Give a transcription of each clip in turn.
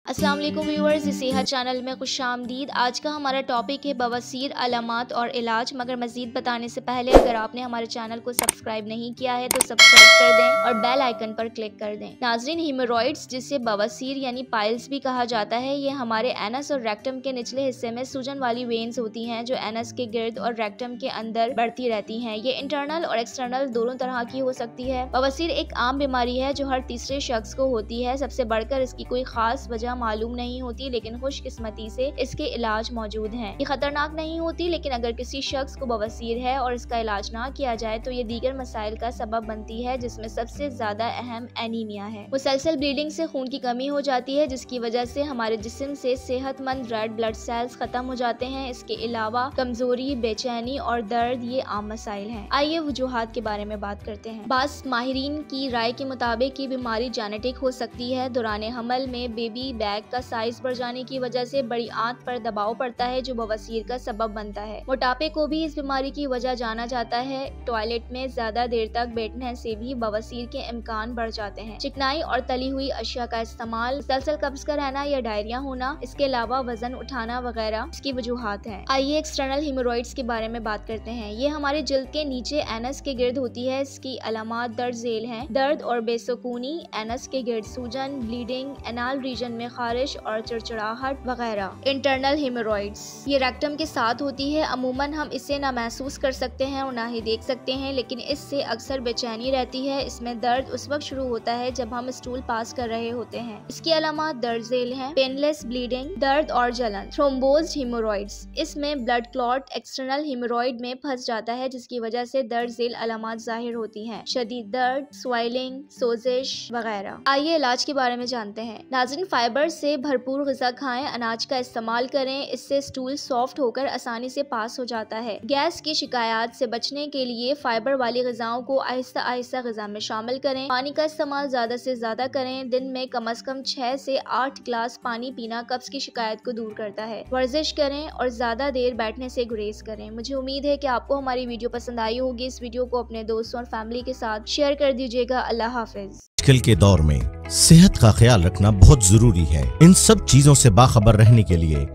अस्सलाम वालेकुम व्यूअर्स, सेहत चैनल में खुशामदीद। आज का हमारा टॉपिक है बवासीर, अलामात और इलाज। मगर मज़ीद बताने से पहले अगर आपने हमारे चैनल को सब्सक्राइब नहीं किया है तो सब्सक्राइब कर दें और बेल आइकन पर क्लिक कर दें। नाज़रीन, हेमोरॉइड्स जिसे बवासीर यानी पाइल्स भी कहा जाता है, ये हमारे एनस और रेक्टम के निचले हिस्से में सूजन वाली वेन्स होती हैं जो एनस के गिर्द और रेक्टम के अंदर बढ़ती रहती हैं। ये इंटरनल और एक्सटर्नल दोनों तरह की हो सकती है। बवासीर एक आम बीमारी है जो हर तीसरे शख्स को होती है। सबसे बढ़कर इसकी कोई खास वजह मालूम नहीं होती, लेकिन खुशकिस्मती से इसके इलाज मौजूद हैं। ये खतरनाक नहीं होती, लेकिन अगर किसी शख्स को बवासीर है और इसका इलाज ना किया जाए तो ये दीगर मसाइल का सबब बनती है, जिसमें सबसे ज्यादा अहम एनीमिया है। मुसलसल ब्लीडिंग से खून की कमी हो जाती है, जिसकी वजह से हमारे जिस्म से सेहतमंद रेड ब्लड सेल्स खत्म हो जाते हैं। इसके अलावा कमजोरी, बेचैनी और दर्द ये आम मसाइल हैं। आइए वजूहात के बारे में बात करते हैं। बास माहिरीन की राय के मुताबिक ये बीमारी जेनेटिक हो सकती है। दौरान हमल में बेबी बैग का साइज बढ़ जाने की वजह से बड़ी आंत पर दबाव पड़ता है जो बवासीर का सबब बनता है। मोटापे को भी इस बीमारी की वजह जाना जाता है। टॉयलेट में ज्यादा देर तक बैठने से भी बवासीर के इम्कान बढ़ जाते हैं। चिकनाई और तली हुई अशिया का इस्तेमाल, मुसलसल कब्ज का रहना या डायरिया होना, इसके अलावा वजन उठाना वगैरह इसकी वजूहात हैं। आइए एक्सटर्नल हेमोरॉइड्स के बारे में बात करते हैं। ये हमारे जिल्द के नीचे एनस के गिर्द होती है। इसकी अलामात दर्ज झेल हैं: दर्द और बेसुकूनी, एनस के गिर्द सूजन, ब्लीडिंग, एनाल रीजन में खारिश और चिड़चिड़ाहट वगैरह। इंटरनल हेमोरॉइड्स ये रेक्टम के साथ होती है। अमूमन हम इसे ना महसूस कर सकते हैं और ना ही देख सकते हैं, लेकिन इससे अक्सर बेचैनी रहती है। इसमें दर्द उस वक्त शुरू होता है जब हम स्टूल पास कर रहे होते हैं। इसकी अलामात दर्ज झेल हैं: पेनलेस ब्लीडिंग, दर्द और जलन। थ्रोम्बोज्ड हेमोरॉइड्स इसमें ब्लड क्लॉट एक्सटर्नल हेमोरॉइड में फंस जाता है, जिसकी वजह से दर्ज झेल अलामात जाहिर होती हैं: शदीद दर्द, स्वेलिंग, सोजिश वगैरह। आइए इलाज के बारे में जानते हैं। नाज़रीन, फाइबर से भरपूर ग़िज़ा खाएं, अनाज का इस्तेमाल करें, इससे स्टूल सॉफ्ट होकर आसानी से पास हो जाता है। गैस की शिकायत से बचने के लिए फाइबर वाली ग़िज़ाओं को आहिस्ता आहिस्ता ग़िज़ा में शामिल करें। पानी का इस्तेमाल ज़्यादा से ज़्यादा करें। दिन में कम अज़ कम 6 से 8 गिलास पानी पीना कब्ज़ की शिकायत को दूर करता है। वर्जिश करें और ज़्यादा देर बैठने से गुरेज करें। मुझे उम्मीद है कि आपको हमारी वीडियो पसंद आई होगी। इस वीडियो को अपने दोस्तों और फैमिली के साथ शेयर कर दीजिएगा। अल्लाह हाफिज। आजकल के दौर में सेहत का ख्याल रखना बहुत जरूरी है। इन सब चीजों से बाखबर रहने के लिए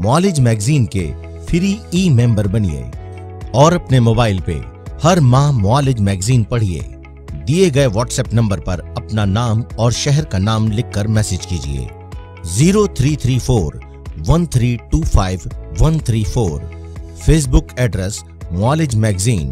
मुआलिज मैगजीन के फ्री ई मेंबर बनिए और अपने मोबाइल पे हर माह मुआलिज मैगजीन पढ़िए। दिए गए व्हाट्सएप नंबर पर अपना नाम और शहर का नाम लिखकर मैसेज कीजिए 0334 1325 134। फेसबुक एड्रेस मुआलिज मैगजीन।